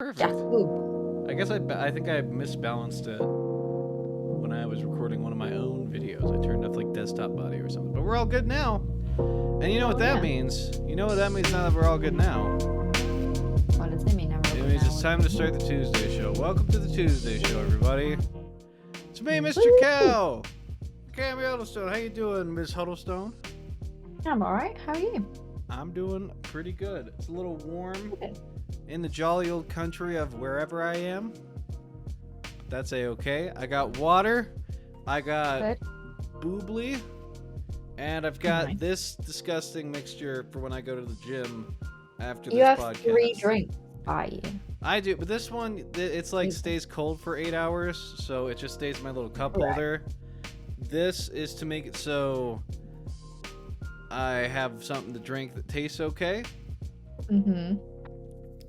Jack. Perfect. Ooh. I guess I think I misbalanced it when I was recording one of my own videos. I turned off like desktop body or something. But we're all good now. And you know what Oh, that yeah. means? You know what that means now that we're all good now? What does it mean? I'm It open means now. it's time to start the Tuesday show. Welcome to the Tuesday show, everybody. It's me, Mr. Woo! Cal. Cammy Huddlestone. How you doing, Miss Huddlestone? I'm alright. How are you? I'm doing pretty good. It's a little warm Good. in the jolly old country of wherever I am. That's a-okay. I got water. I got Good. boobly. And I've got Nice. this disgusting mixture for when I go to the gym after You this have podcast. 3 drinks by you. I do, but this one, it's like You- stays cold for 8 hours, so it just stays in my little cup Right. holder. This is to make it so I have something to drink that tastes okay. Mm-hmm.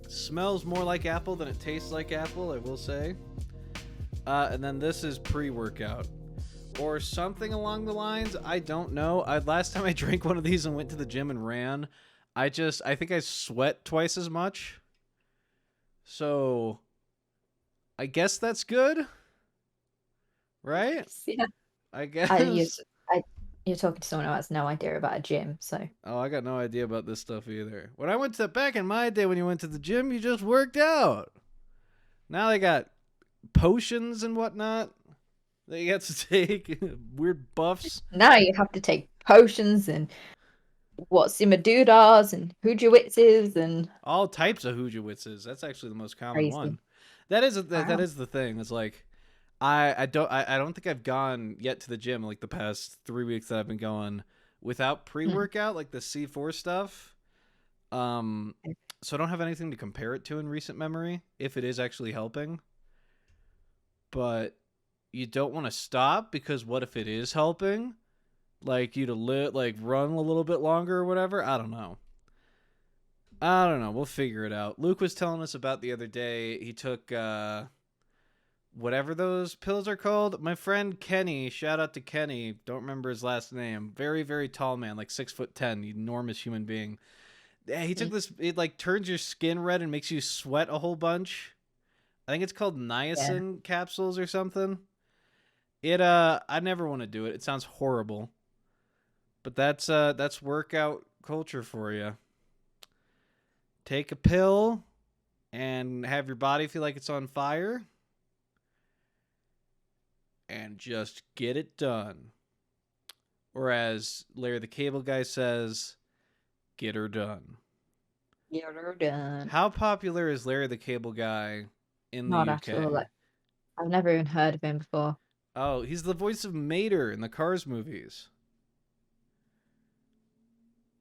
Smells more like apple than it tastes like apple, I will say. And then this is pre-workout. Or something along the lines. I don't know. Last time I drank one of these and went to the gym and ran, I think I sweat twice as much. So I guess that's good. Right? Yeah. I guess. You're talking to someone who has no idea about a gym, so. Oh, I got no idea about this stuff either. When I went to back in my day when you went to the gym, you just worked out. Now they got potions and whatnot that you got to take. Weird buffs. Now you have to take potions and what's-in-my-doodahs and hoojawitzes and All types of hoojawitzes. That's actually the most common crazy. one. That is that Wow. is the thing. It's like I don't think I've gone yet to the gym like the past 3 weeks that I've been going without pre-workout like the C4 stuff. So I don't have anything to compare it to in recent memory if it is actually helping. But you don't want to stop because what if it is helping? Like you to run a little bit longer or whatever? I don't know. We'll figure it out. Luke was telling us about the other day. He took whatever those pills are called. My friend Kenny, shout out to Kenny. Don't remember his last name. Very, very tall man, like 6'10", enormous human being. Yeah, he took this. It like turns your skin red and makes you sweat a whole bunch. I think it's called niacin capsules or something. I never want to do it. It sounds horrible. But that's workout culture for you. Take a pill and have your body feel like it's on fire and just get it done. Or as Larry the Cable Guy says, get her done. Get her done. How popular is Larry the Cable Guy in the Not UK? at all. Like, I've never even heard of him before. Oh, he's the voice of Mater in the Cars movies.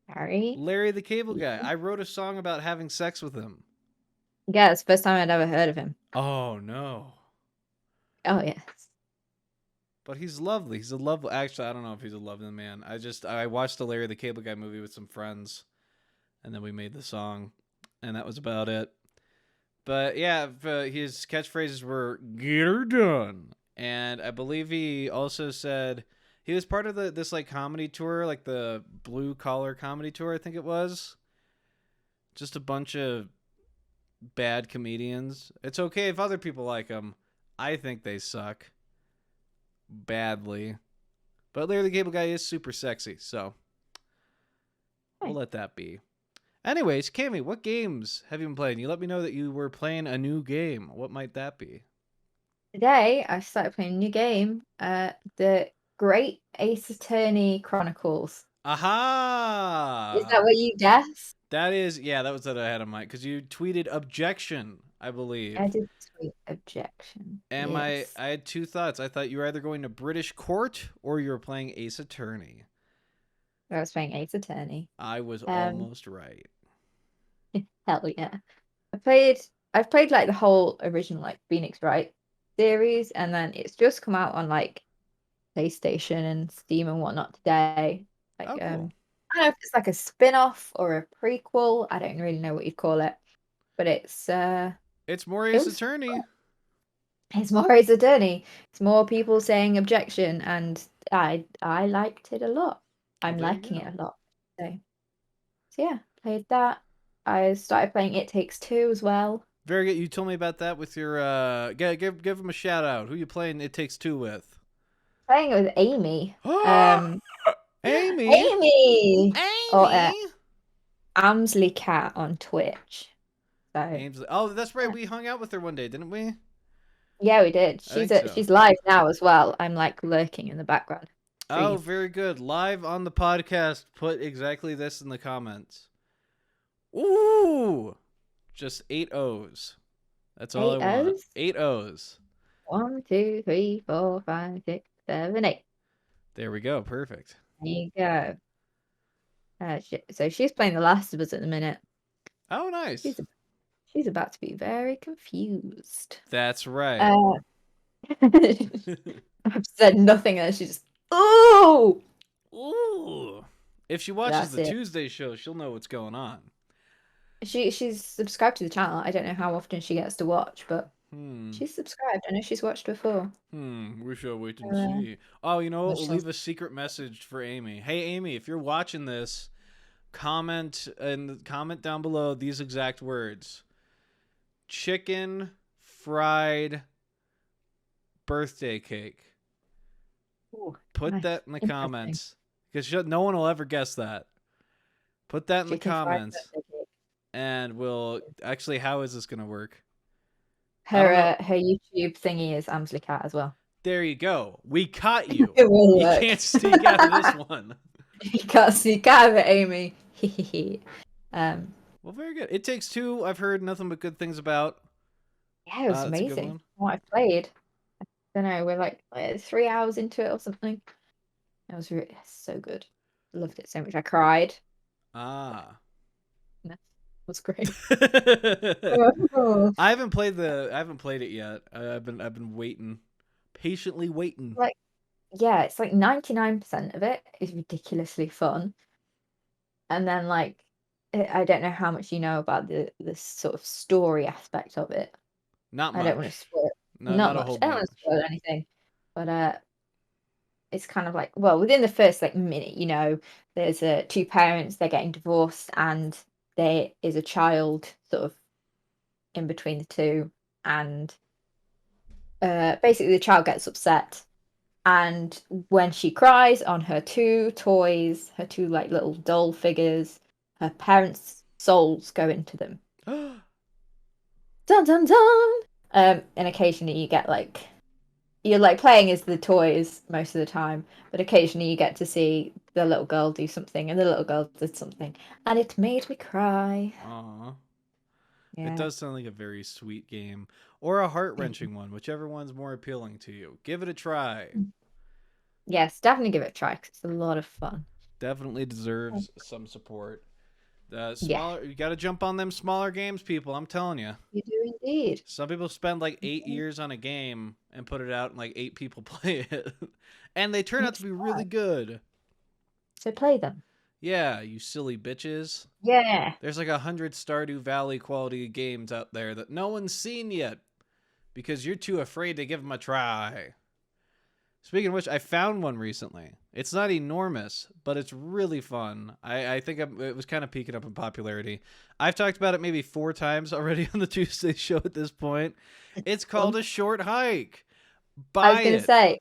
Harry? Larry the Cable Guy. I wrote a song about having sex with him. Yeah, it's the first time I'd ever heard of him. Oh, no. Oh, yes. But he's lovely. He's a lovely... Actually, I don't know if he's a lovely man. I watched the Larry the Cable Guy movie with some friends. And then we made the song. And that was about it. But yeah, his catchphrases were, get her done. And I believe he also said... He was part of this like comedy tour, like the Blue Collar comedy tour, I think it was. Just a bunch of bad comedians. It's okay if other people like them. I think they suck badly. But Larry the Cable Guy is super sexy, so we'll let that be. Anyways, Cammy, what games have you been playing? You let me know that you were playing a new game. What might that be? Today, I started playing a new game, the Great Ace Attorney Chronicles. Aha! Is that what you guessed? That is, yeah, that was what I had in mind. Because you tweeted objection, I believe. I did tweet objection. And yes. I had two thoughts. I thought you were either going to British Court or you were playing Ace Attorney. I was playing Ace Attorney. I was almost right. Hell yeah. I've played like the whole original like Phoenix Wright series, and then it's just come out on like PlayStation and Steam and whatnot today. Like Oh, cool. I don't know if it's like a spin-off or a prequel. I don't really know what you'd call it. But it's more Ace Attorney. It's more Ace Attorney. It's more people saying objection, and I liked it a lot. I'm liking it a lot. So yeah, played that. I started playing It Takes Two as well. Very good. You told me about that with your give them a shout out. Who you playing It Takes Two with? Playing it with Amy. Um, Amy. Amy or Amy. Amsley Cat on Twitch. So Ainsley. Oh, that's right. We hung out with her one day, didn't we? yeah, we did. I think so. She's live now as well. I'm like lurking in the background. Oh, Stream. very good. Live on the podcast. Put exactly this in the comments. Ooh, just 8 O's. That's all I Eight want. O's. 8 O's. 1, 2, 3, 4, 5, 6, 7, 8. There we go. Perfect. There you go. So she's playing The Last of Us at the minute. Oh, nice. She's about to be very confused. That's right. I've said nothing, and she's just, ooh. Ooh. If she watches That's the it. Tuesday show, she'll know what's going on. She's subscribed to the channel. I don't know how often she gets to watch, but she's subscribed. I know she's watched before. We shall wait and see. Oh, you know what? We'll leave a secret message for Amy. Hey, Amy, if you're watching this, comment down below these exact words: chicken fried birthday cake. Ooh, Put nice. that in the comments because no one will ever guess that. Put that in the comments, and we'll actually. How is this gonna work? Her YouTube thingy is Amsley Cat as well. There you go. We caught you. It will You work. can't sneak out of this one. You can't sneak out of it, Amy. Well, very good. It Takes Two. I've heard nothing but good things about. Yeah, it was amazing. What I played. I don't know. We're like 3 hours into it or something. It was really so good. Loved it so much. I cried. Ah. It was great. I haven't played it yet. I've been waiting, patiently waiting. Like, yeah, it's like 99% of it is ridiculously fun, and then like I don't know how much you know about the sort of story aspect of it. Not much. I don't want to spoil. No, Not a much. whole I don't want to spoil anything, but it's kind of like, well, within the first like minute, there's two parents, they're getting divorced, and there is a child sort of in between the two, and basically the child gets upset, and when she cries on her two toys, her two like little doll figures, her parents' souls go into them. Dun dun dun. And occasionally you get like you're like playing as the toys most of the time, but occasionally you get to see the little girl do something, and the little girl did something, and it made me cry. Aww. Yeah. It does sound like a very sweet game, or a heart-wrenching one, whichever one's more appealing to you. Give it a try. Yes, definitely give it a try because it's a lot of fun. Definitely deserves some support. Yeah. You got to jump on them smaller games, people. I'm telling you. You do indeed. Some people spend like 8 years on a game and put it out, and like 8 people play it, and they turn out to be really good. So play them. Yeah, you silly bitches. Yeah. There's like 100 Stardew Valley quality games out there that no one's seen yet because you're too afraid to give them a try. Speaking of which, I found one recently. It's not enormous, but it's really fun. I think it was kind of peaking up in popularity. I've talked about it maybe 4 times already on the Tuesday show at this point. It's called A Short Hike. I was going to say,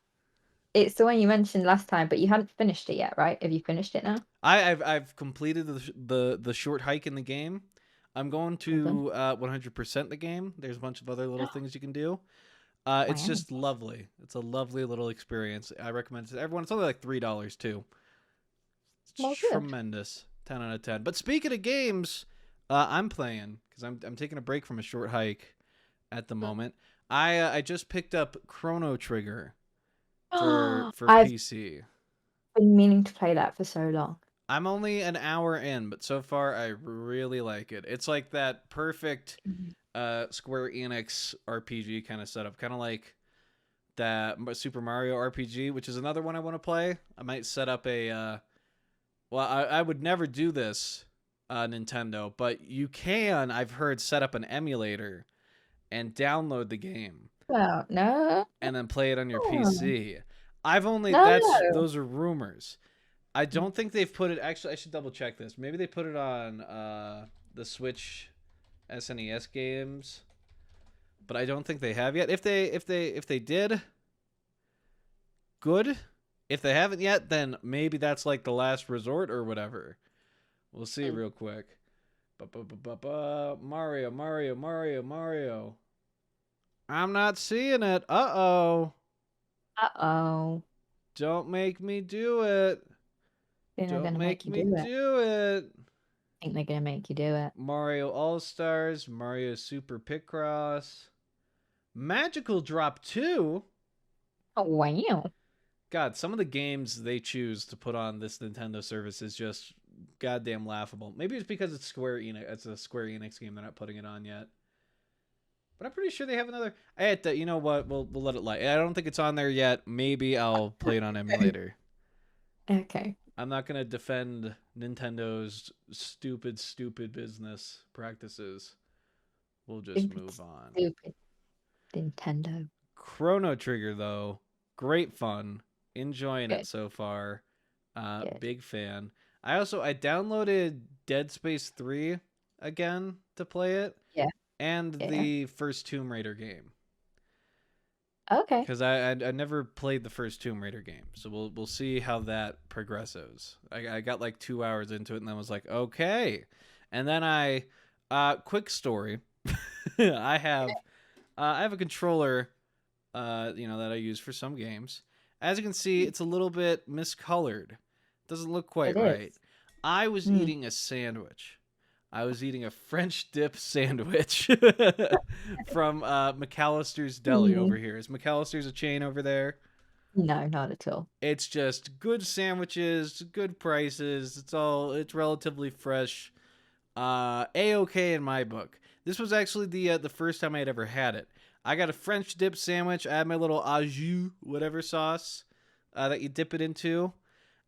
it's the one you mentioned last time, but you hadn't finished it yet, right? Have you finished it now? I've completed the short hike in the game. I'm going to 100% the game. There's a bunch of other little things you can do. It's just lovely. It's a lovely little experience. I recommend it to everyone. It's only like $3 too. It's tremendous. 10 out of 10. But speaking of games, I'm playing because I'm taking a break from A Short Hike at the moment. I just picked up Chrono Trigger for PC. I've been meaning to play that for so long. I'm only an hour in, but so far I really like it. It's like that perfect Square Enix RPG kind of setup, kind of like that Super Mario RPG, which is another one I want to play. I might set up a I would never do this Nintendo, but you can, I've heard, set up an emulator and download the game. Well, no. And then play it on your PC. Those are rumors. I don't think they've put it. Actually, I should double check this. Maybe they put it on the Switch SNES games. but I don't think they have yet. If they did, good. If they haven't yet, then maybe that's like the last resort or whatever. We'll see real quick. Mario, Mario, Mario, Mario. I'm not seeing it. Uh-oh. Uh-oh. Don't make me do it. They're not Don't gonna make make you me do it. do it. I think they're gonna make you do it. Mario All-Stars, Mario Super Picross, Magical Drop 2. Oh wow. God, some of the games they choose to put on this Nintendo service is just goddamn laughable. Maybe it's because it's Square Enix. It's a Square Enix game. They're not putting it on yet. But I'm pretty sure they have another. You know what? We'll let it lie. I don't think it's on there yet. Maybe I'll play it on emulator. Okay. I'm not gonna defend Nintendo's stupid business practices. We'll just move on. Stupid Nintendo. Chrono Trigger though, great fun. Enjoying Good. it so far. Good. Big fan. I downloaded Dead Space 3 again to play it. Yeah. And Yeah. the first Tomb Raider game. Okay. Because I never played the first Tomb Raider game, so we'll see how that progresses. I got like 2 hours into it and then was like, okay. And then quick story. I have a controller, that I use for some games. As you can see, it's a little bit miscolored. Doesn't look quite right. I was eating a sandwich. I was eating a French dip sandwich from McAllister's Deli over here. Is McAllister's a chain over there? No, not at all. It's just good sandwiches, good prices. It's relatively fresh. A-okay in my book. This was actually the first time I had ever had it. I got a French dip sandwich. I had my little au jus, whatever sauce that you dip it into.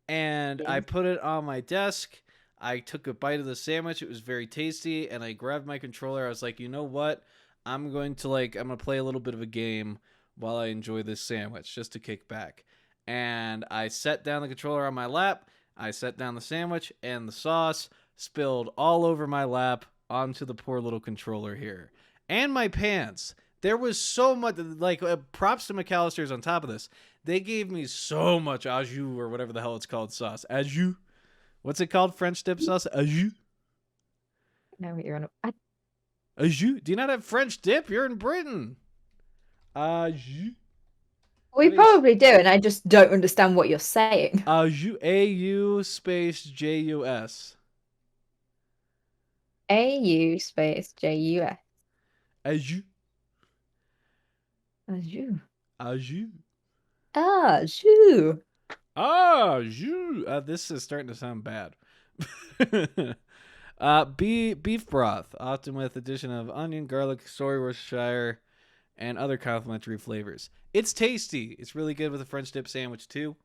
And I put it on my desk. I took a bite of the sandwich. It was very tasty. And I grabbed my controller. I was like, you know what? I'm going to play a little bit of a game while I enjoy this sandwich just to kick back. And I set down the controller on my lap. I set down the sandwich and the sauce spilled all over my lap onto the poor little controller here. And my pants. There was so much, props to McAllister's on top of this. They gave me so much au jus or whatever the hell it's called sauce. Au jus? What's it called? French dip sauce? Au jus? No, you're on. Au jus? Do you not have French dip? You're in Britain. Au jus? We probably do, and I just don't understand what you're saying. Au jus. A-U space J-U-S. A-U space J-U-S. Au jus. Au jus. Au jus. Ah, jus. Ah, jus. This is starting to sound bad. Beef broth, often with addition of onion, garlic, soy, Worcestershire, and other complimentary flavors. It's tasty. It's really good with a French dip sandwich too.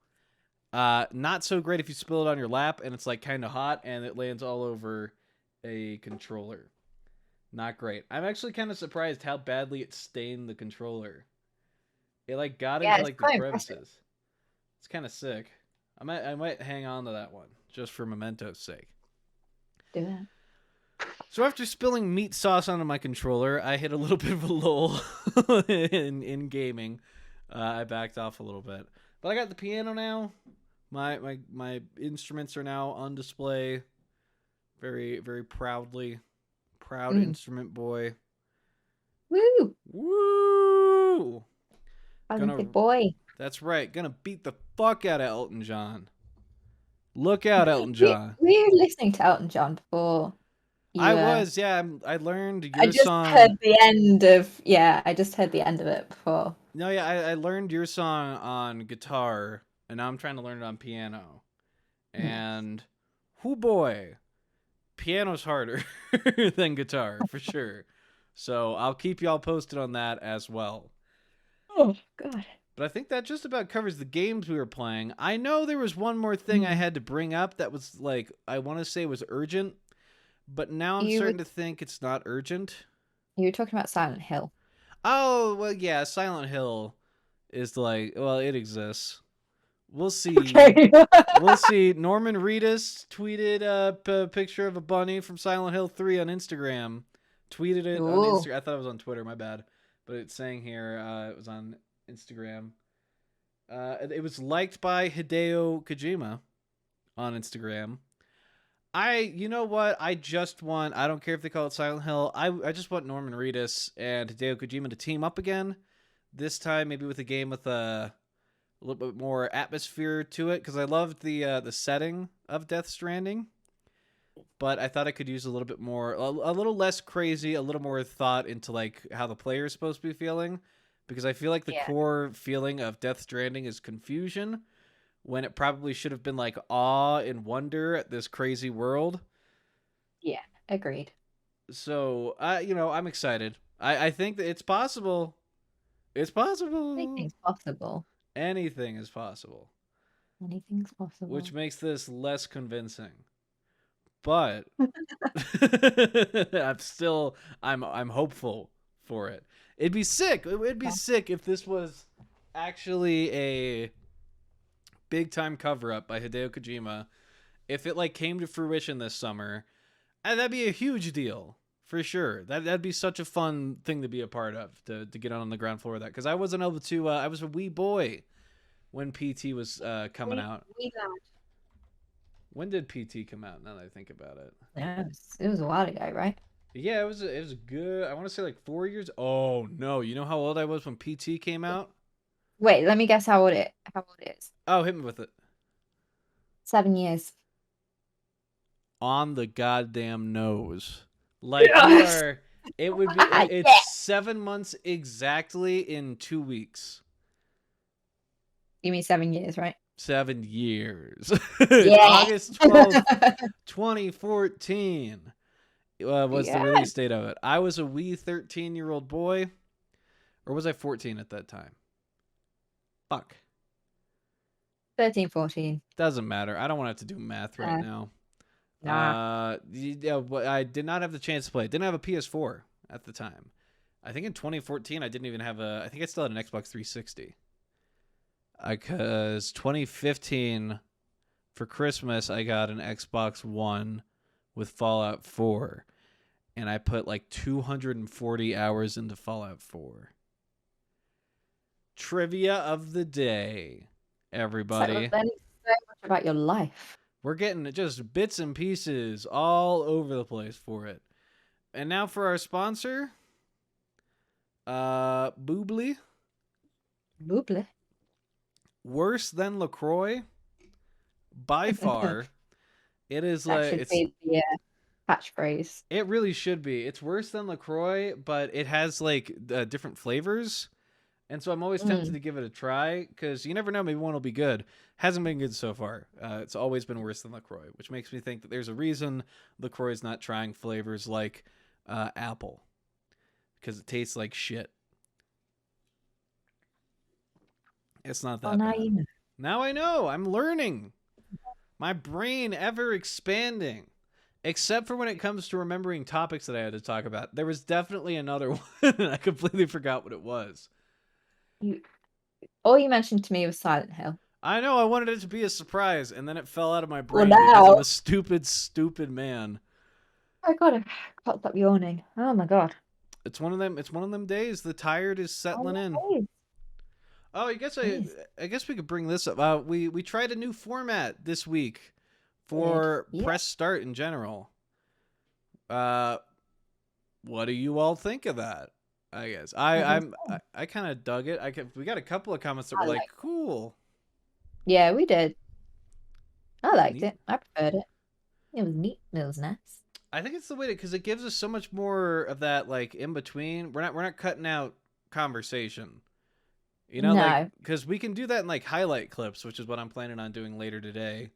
Not so great if you spill it on your lap and it's like kind of hot and it lands all over a controller. Not great. I'm actually kind of surprised how badly it stained the controller. It got into the crevices. It's kind of sick. I might hang on to that one just for memento's sake. Do that. So after spilling meat sauce onto my controller, I hit a little bit of a lull in gaming. I backed off a little bit, but I got the piano now. My instruments are now on display. Very very proud instrument boy. Woo! Woo! Good boy. That's right. Gonna beat the fuck out of Elton John. Look out, Elton John. We were listening to Elton John before. I learned your I just song. heard the end of I just heard the end of it before. No, yeah, I learned your song on guitar, and now I'm trying to learn it on piano. And, whoo boy, piano's harder than guitar, for sure. So I'll keep y'all posted on that as well. Oh, God. But I think that just about covers the games we were playing. I know there was one more thing I had to bring up that was, I want to say was urgent. But now I'm starting to think it's not urgent. You were talking about Silent Hill. Oh, well, yeah, Silent Hill is it exists. We'll see. Okay. We'll see. Norman Reedus tweeted a picture of a bunny from Silent Hill 3 on Instagram. Tweeted it on Instagram. I thought it was on Twitter, my bad. but it's saying here it was on Instagram. It was liked by Hideo Kojima on Instagram. You know what? I don't care if they call it Silent Hill. I just want Norman Reedus and Hideo Kojima to team up again. This time, maybe with a game with a little bit more atmosphere to it, because I loved the setting of Death Stranding. But I thought I could use a little bit more, a little less crazy, a little more thought into like how the player is supposed to be feeling, because I feel like the Yeah. core feeling of Death Stranding is confusion, when it probably should have been like awe and wonder at this crazy world. Yeah. Agreed. So I'm excited. I think that it's possible. It's possible. Anything's possible. Anything is possible, Anything's which possible. makes this less convincing. But I'm hopeful for it. It'd be sick. It would be Yeah. sick if this was actually a big time cover up by Hideo Kojima. If it like came to fruition this summer, that'd be a huge deal for sure. That'd be such a fun thing to be a part of, to get on the ground floor of that, because I wasn't able to. I was a wee boy when PT was coming out. We When did PT come out? Now that I think about it, yeah, it was a while ago, right? yeah, it was good. I want to say like 4 years. Oh no, you know how old I was when PT came out? Wait, let me guess how old it is. Oh, hit me with it. 7 years. On the goddamn nose. Like you Yes. are. It would be. Yeah. It's 7 months exactly in 2 weeks. You mean 7 years, right? 7 years. Yeah. August 12th, 2014 was the Yeah. release date of it. I was a wee 13-year-old boy. Or was I 14 at that time? Fuck. 13, 14. Doesn't matter. I don't want to have to do math right now. Nah. Yeah, I did not have the chance to play. I didn't have a PS4 at the time. I think in 2014 I didn't even have I think I still had an Xbox 360. Because 2015 for Christmas I got an Xbox One with Fallout 4, and I put like 240 hours into Fallout 4. Trivia of the day, everybody. That is so much about your life. We're getting just bits and pieces all over the place for it. And now for our sponsor, Boobly. Boobly. Worse than LaCroix, by far. It is That like should be the catchphrase. it really should be. It's worse than LaCroix, but it has like different flavors. And so I'm always tempted to give it a try, because you never know, maybe one will be good. Hasn't been good so far. It's always been worse than LaCroix, which makes me think that there's a reason LaCroix is not trying flavors like apple, because it tastes like shit. It's not that now bad. you know. Now I know. I'm learning. My brain ever expanding. Except for when it comes to remembering topics that I had to talk about. There was definitely another one, and I completely forgot what it was. All you mentioned to me was Silent Hill. I know, I wanted it to be a surprise, and then it fell out of my Well, brain because I'm now. a stupid, stupid man. Oh my god, I can't stop yawning. Oh my god. It's one of them days. The tired is settling in. Oh, Oh, I guess we could bring this up. We tried a new format this week for yeah. press start in general. What do you all think of that? I guess I kind of dug it. We got a couple of comments that were like, cool. Yeah, we did. I liked Neat. it. I preferred it. It was neat. It was nice. I think it's the way because it gives us so much more of that, like in between. We're not cutting out conversation. You know, No. like, because we can do that in like highlight clips, which is what I'm planning on doing later today,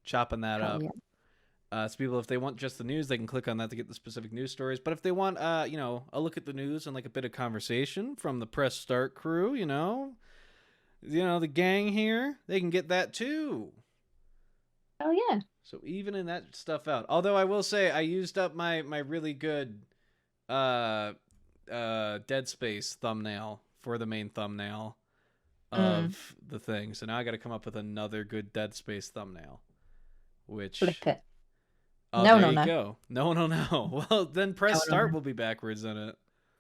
chopping that up. Yeah. So people, if they want just the news, they can click on that to get the specific news stories. But if they want, a look at the news and like a bit of conversation from the press start crew, the gang here, they can get that too. Oh yeah. So even in that stuff out. Although I will say I used up my really good Dead Space thumbnail for the main thumbnail of the thing. So now I got to come up with another good Dead Space thumbnail. Which Flip it. Oh, no, there no, you go. No. Well, then press start will be backwards in it.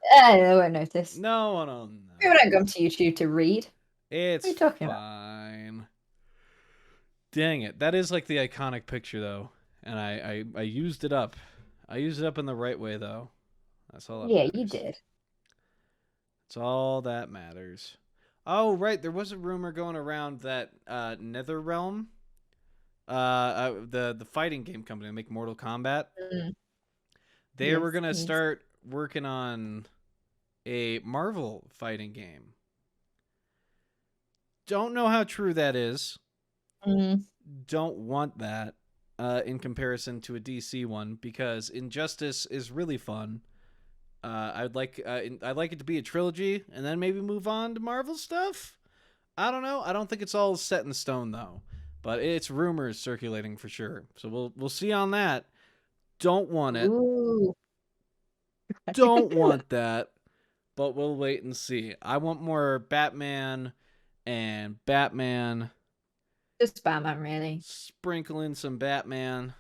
They won't notice. No one will People don't know. come to YouTube to read. What are It's you talking about? fine. Dang it. That is like the iconic picture though. And I used it up. I used it up in the right way though. That's all that Yeah, you matters. did. That's all that matters. Oh, right. There was a rumor going around that NetherRealm, the fighting game company that make Mortal Kombat, Mm, they yes, were gonna yes. start working on a Marvel fighting game. Don't know how true that is. Mm, Don't want that in comparison to a DC one because Injustice is really fun. I'd like it to be a trilogy and then maybe move on to Marvel stuff. I don't know. I don't think it's all set in stone though, but it's rumors circulating for sure. So we'll see on that. Don't want it. ooh. Don't want that. But we'll wait and see. I want more Batman and Batman. Just Batman, really. Sprinkle in some Batman.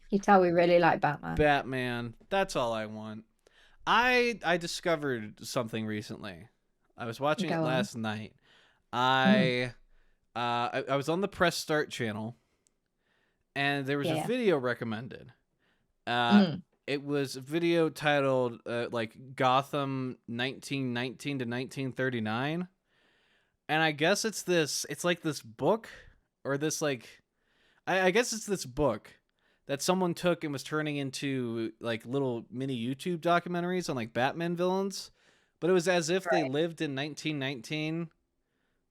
You tell we really like Batman. Batman. That's all I want. I discovered something recently. I was watching it Go on. last night. Mm, I was on the Press Start channel, and there was a yeah. video recommended. Uh, Mm, it was a video titled like Gotham 1919 to 1939, and I guess it's like this book or this like I guess it's this book that someone took and was turning into like little mini YouTube documentaries on like Batman villains, but it was as if they right. lived in 1919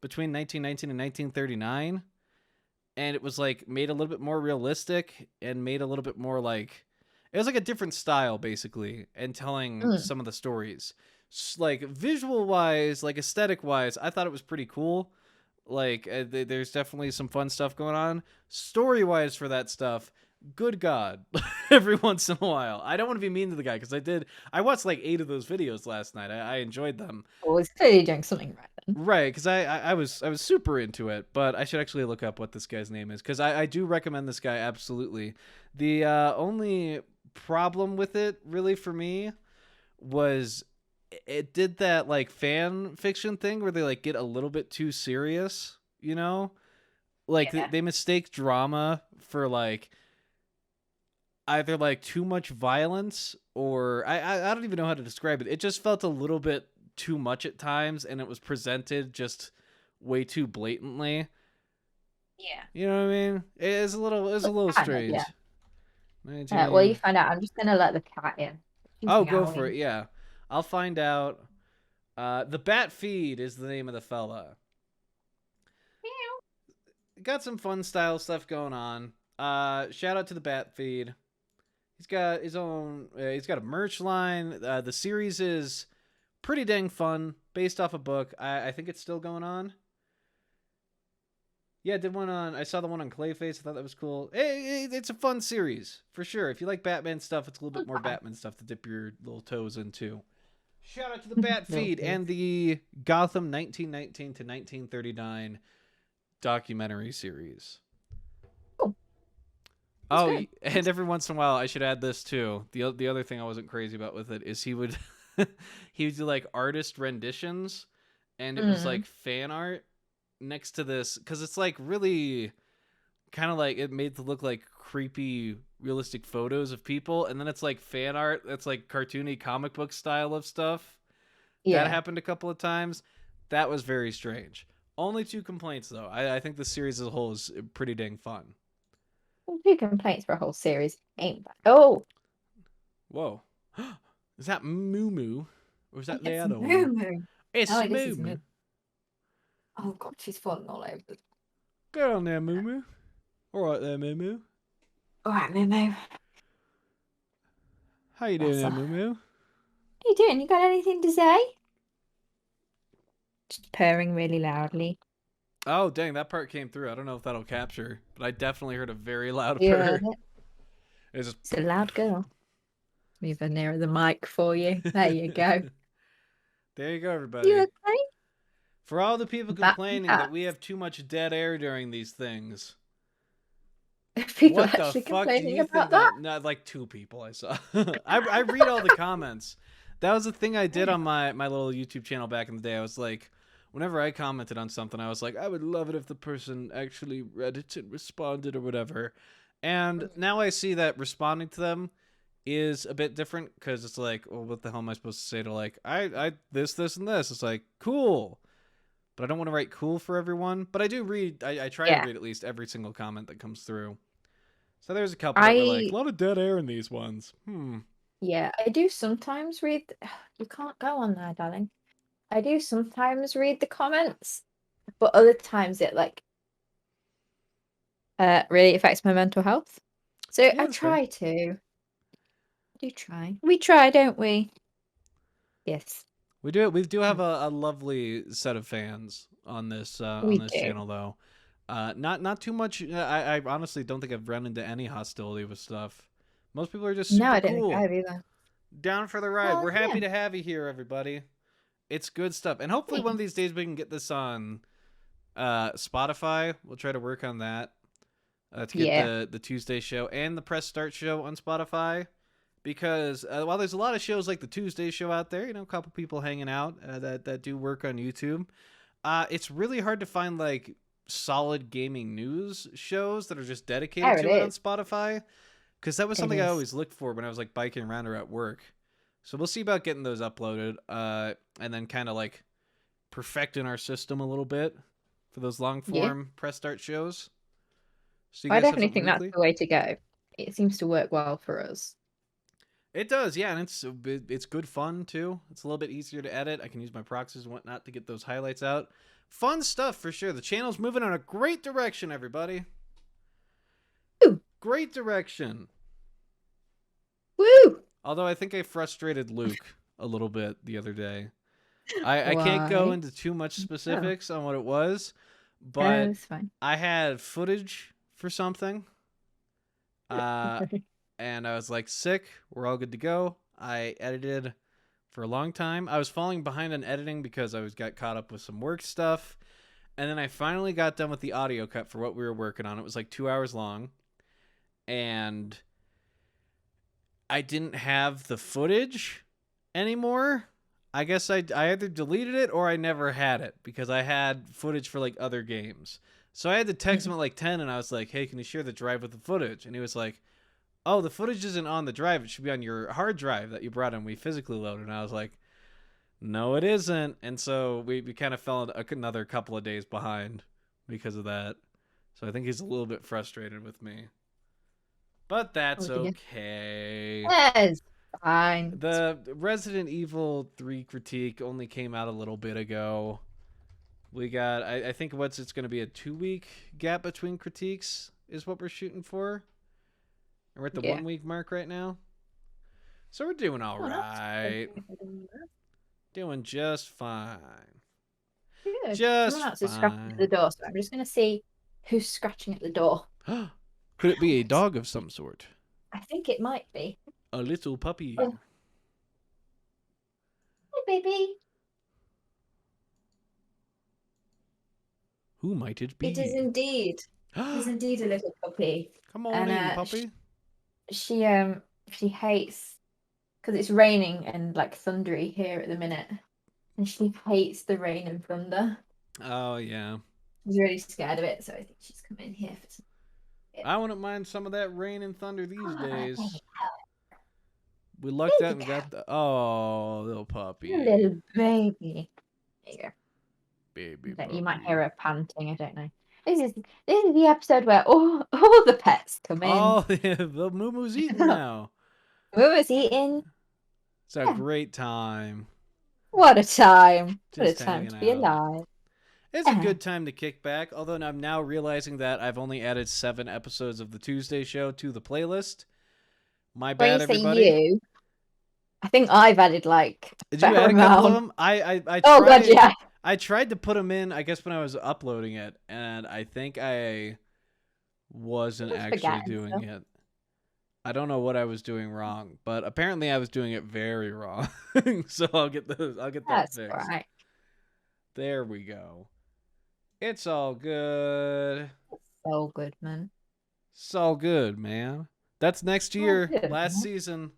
between 1919 and 1939, and it was like made a little bit more realistic and made a little bit more like it was like a different style basically and telling Mm, some of the stories. Like visual wise, like aesthetic wise, I thought it was pretty cool. Like there's definitely some fun stuff going on. Story wise for that stuff, good god, every once in a while. I don't want to be mean to the guy because I watched like 8 of those videos last night. I enjoyed them. well, it's clearly doing something right then. Right, because I was super into it, but I should actually look up what this guy's name is because I do recommend this guy absolutely. The only problem with it really for me was it did that like fan fiction thing where they like get a little bit too serious, you know? Like Yeah. they mistake drama for like either like too much violence or I don't even know how to describe it. It just felt a little bit too much at times and it was presented just way too blatantly. Yeah. You know what I mean? It was a But little kind of, yeah. strange. Well, you 19. find out. I'm just gonna let the cat in. She's Oh, go for it. meowing. Yeah. I'll find out. The Bat Feed is the name of the fella. Meow. Got some fun style stuff going on. Shout out to the Bat Feed. He's got his own. He's got a merch line. The series is pretty dang fun, based off a book. I think it's still going on. Yeah, I did one on. I saw the one on Clayface. I thought that was cool. It's a fun series for sure. If you like Batman stuff, it's a little bit more Fun. Batman stuff to dip your little toes into. Shout out to the Bat Little Feed kids. and the Gotham 1919 to 1939 documentary series. Cool. That's Oh, good. and every once in a while, I should add this too. The other thing I wasn't crazy about with it is he would he would do like artist renditions, and it was Mm, like fan art next to this because it's like really kind of like it made to look like creepy realistic photos of people, and then it's like fan art that's like cartoony comic book style of stuff. That yeah. happened a couple of times. That was very strange. Only 2 complaints though. I think the series as a whole is pretty dang fun. Well, 2 complaints for a whole series ain't bad. Oh, Whoa. Is that Moo Moo? Or is that the it's other one? Moo Moo. It's Oh, this Moo is Moo. Moo. Oh God, she's falling all over. Get on there, Moo Moo. Alright there, Moo Moo. All right, Moo Moo. How you doing Bless there, her. Moo What Moo? are you doing? You got anything to say? Just purring really loudly. Oh, dang, that part came through. I don't know if that'll capture, but I definitely heard a very loud You heard purr. it. It's just... It's a loud girl. Move her nearer the mic for you. There you go. There you go, You everybody. okay? For all the people Back to complaining that cat. we have too much dead air during these things, People what the actually fuck do complaining you about think that. that? Not like 2 people I saw. I read all the comments. that was the thing I did Yeah. on my little YouTube channel back in the day. I was like, whenever I commented on something, I was like, I would love it if the person actually read it and responded or whatever. And now I see that responding to them is a bit different because it's like, well, what the hell am I supposed to say to like, I this and this? It's like cool, but I don't want to write cool for everyone. But I do read. I try to Yeah. read at least every single comment that comes through. So there's a couple that were like, a I lot of dead air in these ones. yeah, I do sometimes read you can't go on there, darling. I do sometimes read the comments, but other times it like really affects my mental health. So Yeah, I that's fair. try to. I do try. We try, don't we? Yes, We do. We do have a lovely set of fans on we this do. channel though. Not too much. I honestly don't think I've run into any hostility with stuff. Most people are just No, super I don't think I cool. have either. Down for the ride. Well, We're yeah. happy to have you here, everybody. It's good stuff. And hopefully one of these Thanks. days we can get this on Spotify. We'll try to work on that to get Yeah. the Tuesday show and the press start show on Spotify. Because while there's a lot of shows like the Tuesday show out there, a couple people hanging out that do work on YouTube, it's really hard to find like solid gaming news shows that are just dedicated There it to it on is. Spotify. Because that was It something I is. always looked for when I was like biking around or at work. So we'll see about getting those uploaded, and then kind of like perfecting our system a little bit for those long Yeah. form press start shows. So you I guys have definitely something think that's weekly. the way to go. It seems to work well for us. It does, yeah, and it's good fun too. It's a little bit easier to edit. I can use my proxies and whatnot to get those highlights out. Fun stuff for sure. The channel's moving in a great direction, everybody. Woo! Great direction. Woo! Although I think I frustrated Luke a little bit the other day. I can't go Why? into too much Oh, specifics on what it was, no, but it's fine. I had footage for something, uh, and I was like, sick. We're all good to go. I edited for a long time. I was falling behind on editing because got caught up with some work stuff, and then I finally got done with the audio cut for what we were working on. It was like 2 hours long, and I didn't have the footage anymore. I guess I either deleted it or I never had it because I had footage for like other games. So I had to text him at like 10 and I was like, hey, can you share the drive with the footage? And he was like, oh, the footage isn't on the drive. It should be on your hard drive that you brought in. We physically loaded. And I was like, no, it isn't. And so we kind of fell another couple of days behind because of that. So I think he's a little bit frustrated with me. But Oh that's dear. okay. Yes, fine. The Resident Evil 3 critique only came out a little bit ago. We got, I think it's going to be a 2 week gap between critiques, is what we're shooting for. And we're at the Yeah. 1 week mark right now. So we're doing all Oh, that's right. Doing just fine. good. Someone Just else is scratching at the fine. door, so I'm just going to see who's scratching at the door. Could it be a Right. dog of some sort? I think it might be. A little puppy. Oh, hey, baby. Who might it It is be? indeed. It is Come indeed a little puppy, on and in, puppy. she hates because it's raining and like thundery here at the minute, and she hates the rain and thunder. Oh, yeah. She's really scared of it, so I think she's come in here for some. I wouldn't mind some of that rain and thunder these days. We lucked out Baby and girl, got the little puppy, little baby. There you go. baby You might hear puppy. her panting. I don't know. This is the episode where all the pets come in. Oh, the moo moo's eating now. Mama's eating. It's a Yeah. great time. What a time. What a Just time hanging to be out. alive. It's a Yeah. good time to kick back. Although I'm now realizing that I've only added 7 episodes of the Tuesday show to the playlist. My When you bad, say everybody. you, I think I've added like a Did you fair add a couple of amount. them? I Oh god, tried. yeah. I tried to put them in. I guess when I was uploading it, and I think I wasn't Just actually forgetting doing stuff. it. I don't know what I was doing wrong, but apparently I was doing it very wrong. So I'll get that That's all fixed. right. There we go. It's all good. So good, man. It's all good, man. That's next Oh, year, good, last man. season.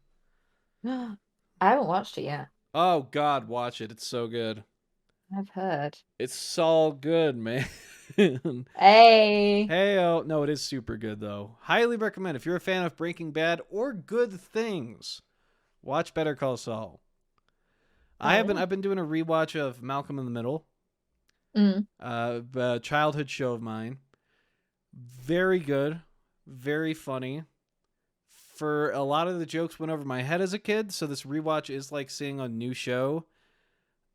I haven't watched it yet. Oh God, watch it. It's so good. I've heard. It's so good, man. Hey. Hey, oh no, it is super good though. Highly recommend if you're a fan of Breaking Bad or good things. Watch Better Call Saul. Oh yeah. I've been doing a rewatch of Malcolm in the Middle, Mm, a childhood show of mine. Very good, very funny. For a lot of the jokes went over my head as a kid, so this rewatch is like seeing a new show.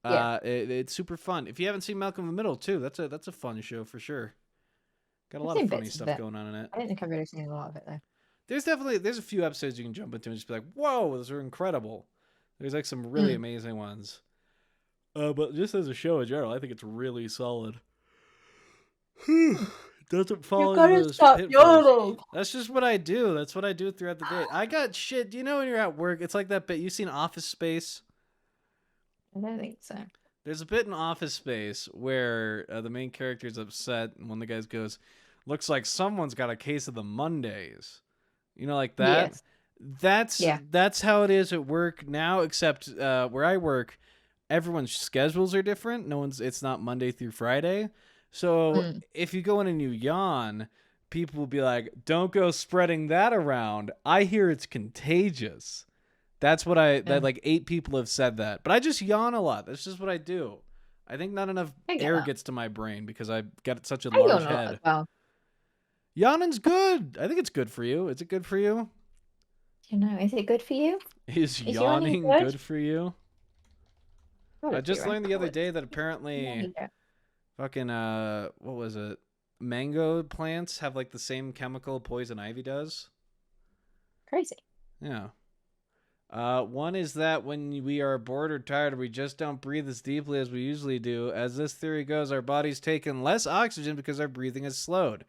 yeah. It's super fun. If you haven't seen Malcolm in the Middle too, that's a fun show for sure. Got a I've lot of seen funny bits of stuff it. going on in it. I don't think I've really seen a lot of it though. There's a few episodes you can jump into and just be like, whoa, those are incredible. There's like some really Mm. amazing ones. But just as a show in general, I think it's really solid. Doesn't You fall into gotta those stop pitfalls. yawning. That's just what I do. That's what I do throughout the day. I got shit. Do you know when you're at work? It's like that bit. You've seen Office Space? I don't think so. There's a bit in Office Space where the main character is upset, and one of the guys goes, "Looks like someone's got a case of the Mondays." You know, like that. Yes. That's Yeah. that's how it is at work now. Except where I work, everyone's schedules are different. No one's. It's not Monday through Friday. So Mm. if you go in and you yawn, people will be like, "Don't go spreading that around. I hear it's contagious." That's what that Yeah. like 8 people have said that. But I just yawn a lot. That's just what I do. I think not enough I get air that. gets to my brain because I got such a I large yawn a lot as head. well. Yawning's good. I think it's good for you. Is it good for you? You know, is it good for you? Is Is yawning yawning good? good for you? I Gotta be just right. learned the other Oh, day that yeah, apparently yeah. fucking what was it? Mango plants have like the same chemical poison ivy does. Crazy. Yeah. One is that when we are bored or tired, we just don't breathe as deeply as we usually do. As this theory goes, our bodies take in less oxygen because our breathing is slowed.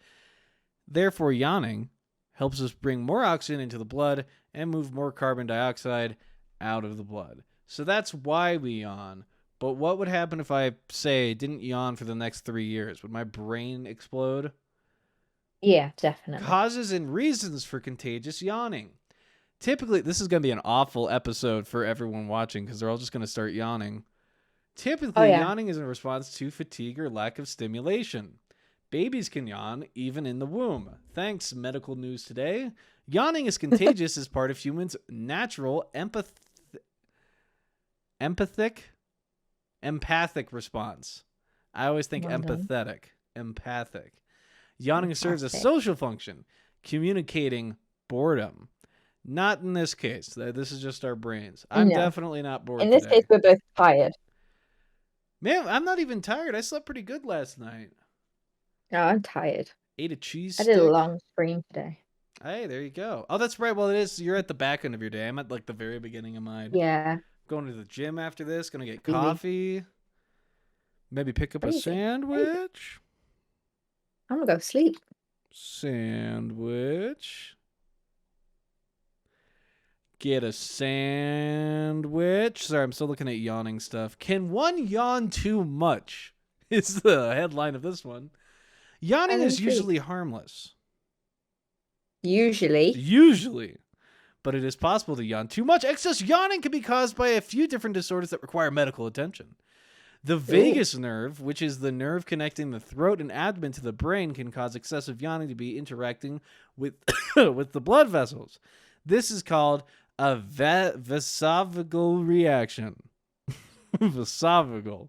Therefore, yawning helps us bring more oxygen into the blood and move more carbon dioxide out of the blood. So that's why we yawn. But what would happen if I, say, didn't yawn for the next 3 years? Would my brain explode? Yeah, definitely. Causes and reasons for contagious yawning. Typically, this is going to be an awful episode for everyone watching because they're all just going to start yawning. Oh Typically, yeah. yawning is in response to fatigue or lack of stimulation. Babies can yawn even in the womb. Thanks, medical news today. Yawning is contagious as part of humans' natural empathic response. I always think Well done. empathetic. Empathic. Yawning serves a Fantastic. social function, communicating boredom. Not in this case. This is just our brains. I'm No. definitely not bored In this case, today. we're both tired. Man, I'm not even tired. I slept pretty good last night. No, I'm tired. Ate a cheese I did a stick. long stream today. Hey, there you go. Oh, that's right. Well, it is. You're at the back end of your day. I'm at like the very beginning of mine. Yeah. Going to the gym after this. Gonna get Crazy. coffee. Maybe pick up a Crazy. Crazy. sandwich. I'm gonna go sleep. Sandwich. Get a sandwich. Sorry, I'm still looking at yawning stuff. Can one yawn too much? Is the headline of this one. Yawning I'm is intrigued. usually harmless. Usually. Usually. But it is possible to yawn too much. Excess yawning can be caused by a few different disorders that require medical attention. The Ooh. vagus nerve, which is the nerve connecting the throat and abdomen to the brain, can cause excessive yawning to be interacting with with the blood vessels. This is called a vasovagal reaction. Vasovagal.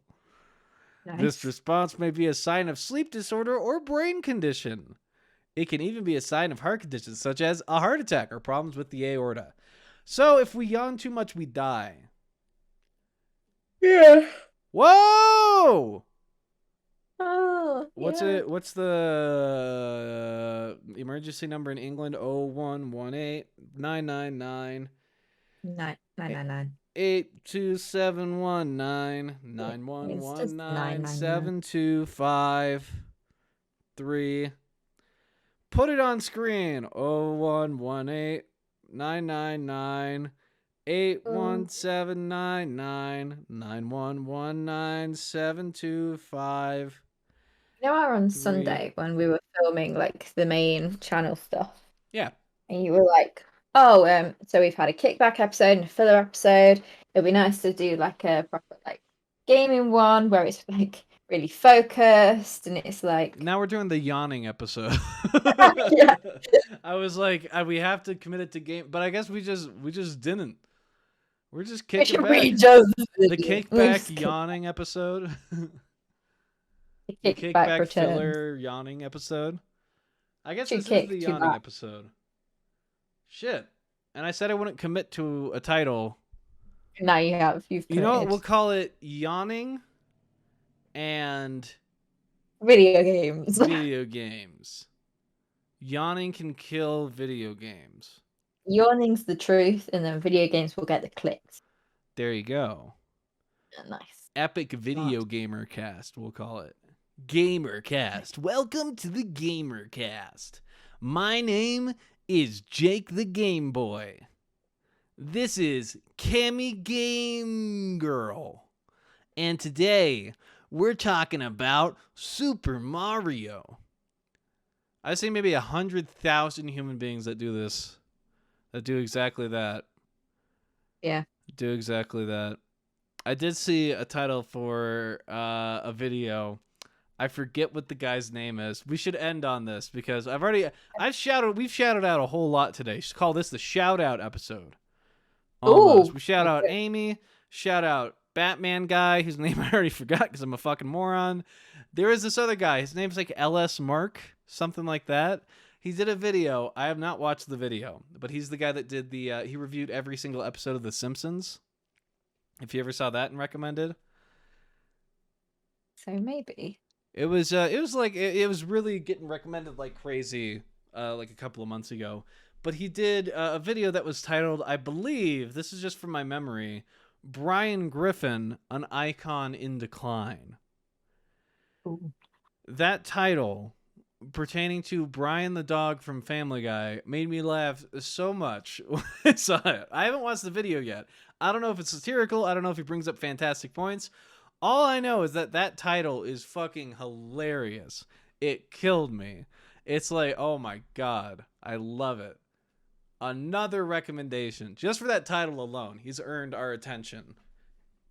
This Nice. response may be a sign of sleep disorder or brain condition. It can even be a sign of heart conditions such as a heart attack or problems with the aorta. So if we yawn too much, we die. Yeah. Whoa! Oh, yeah. What's the emergency number in England? 0118 999 Nine, nine, nine, nine. 82719 It's just 9119 999. 7253. Put it on screen. 0118 999 81799 9119 You know, how on 723. Sunday when we were filming like the main channel stuff, Yeah. and you were like, "Oh, so we've had a kickback episode and a filler episode. It'd be nice to do like a proper like gaming one where it's like really focused and it's like Now we're doing the yawning episode. yeah, I was like, we have to commit it to game, but I guess we just didn't. We're just we kicking should back. we just The kickback yawning episode. the The kickback kickback returns. filler yawning episode. I guess Should this is the kick to yawning back. episode. Shit. And I said I wouldn't commit to a title. Now you've You know what? committed. We'll call it yawning and Video games. video games. Yawning can kill video games. Yawning's the truth, and then video games will get the clicks. There you go. Nice. Epic video gamer cast, we'll call it. Gamercast. Welcome to the Gamercast. My name is Jake the Game Boy. This is Cammy Game Girl. And today, we're talking about Super Mario. I see maybe 100,000 human beings that do this. That do exactly that. Yeah. Do exactly that. I did see a title for a video. I forget what the guy's name is. We should end on this because we've shouted out a whole lot today. Just call this the shout out episode. Almost. Ooh. We shout out Amy, shout out Batman guy whose name I already forgot because I'm a fucking moron. There is this other guy. His name's like LS Mark, something like that. He did a video. I have not watched the video, but he's the guy that did he reviewed every single episode of The Simpsons. If you ever saw that and recommended. So maybe. It was really getting recommended like crazy like a couple of months ago. But he did a video that was titled, I believe, this is just from my memory, Brian Griffin, an icon in decline. Ooh. That title pertaining to Brian the dog from Family Guy made me laugh so much when I saw it. I haven't watched the video yet. I don't know if it's satirical. I don't know if he brings up fantastic points. All I know is that title is fucking hilarious. It killed me. It's like, oh my God, I love it. Another recommendation. Just for that title alone, he's earned our attention.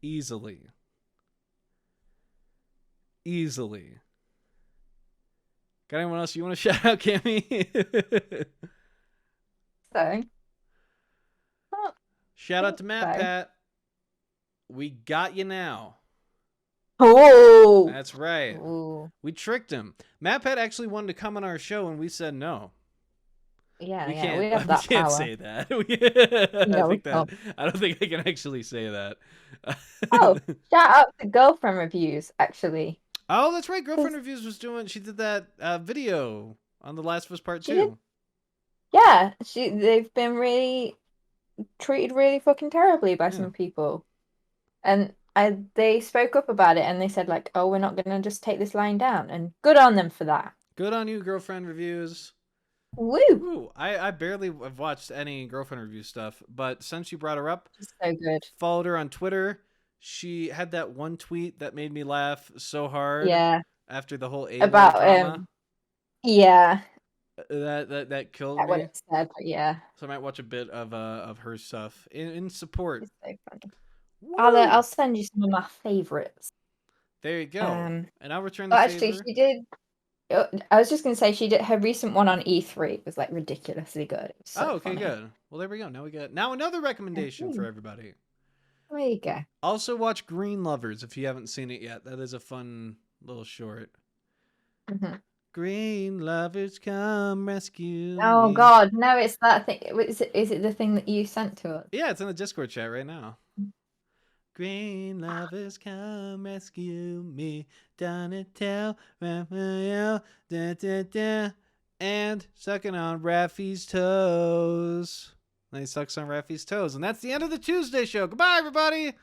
Easily. Easily. Got anyone else you want to shout out, Cammy? So. Shout out to Matt Pat. We got you now. Oh. That's right. Ooh. We tricked him. Matt Pat actually wanted to come on our show and we said no. Yeah, we have that can't power. say that. No, I don't think I can actually say that. Oh, shout out to girlfriend reviews, actually. Oh, that's right. Girlfriend Reviews she did that video on The Last of Us Part 2. Did? Yeah, they've been really treated really fucking terribly by some people. And they spoke up about it and they said like, oh, we're not going to just take this lying down. And good on them for that. Good on you, Girlfriend Reviews. Woo! Woo. I barely have watched any Girlfriend Review stuff, but since you brought her up, so good. Followed her on Twitter. She had that one tweet that made me laugh so hard. Yeah. After the whole about drama. Yeah. That killed That's me. what it said, but yeah. So I might watch a bit of her stuff in support. It's so funny. Woo! I'll send you some of my favorites. There you go. And I'll return the favor. Actually, she did. I was just gonna say she did her recent one on E3. It was like ridiculously good. It was so okay, funny. good. Well, there we go. Now we got another recommendation for everybody. There you go. Also, watch Green Lovers if you haven't seen it yet. That is a fun little short. Mm-hmm. Green Lovers come rescue Oh me. God, no! It's that thing. Is it the thing that you sent to us? Yeah, it's in the Discord chat right now. Green lovers come rescue me. Donatello, Raphael, da da da, and sucking on Raffy's toes. And he sucks on Raffy's toes, and that's the end of the Tuesday show. Goodbye, everybody.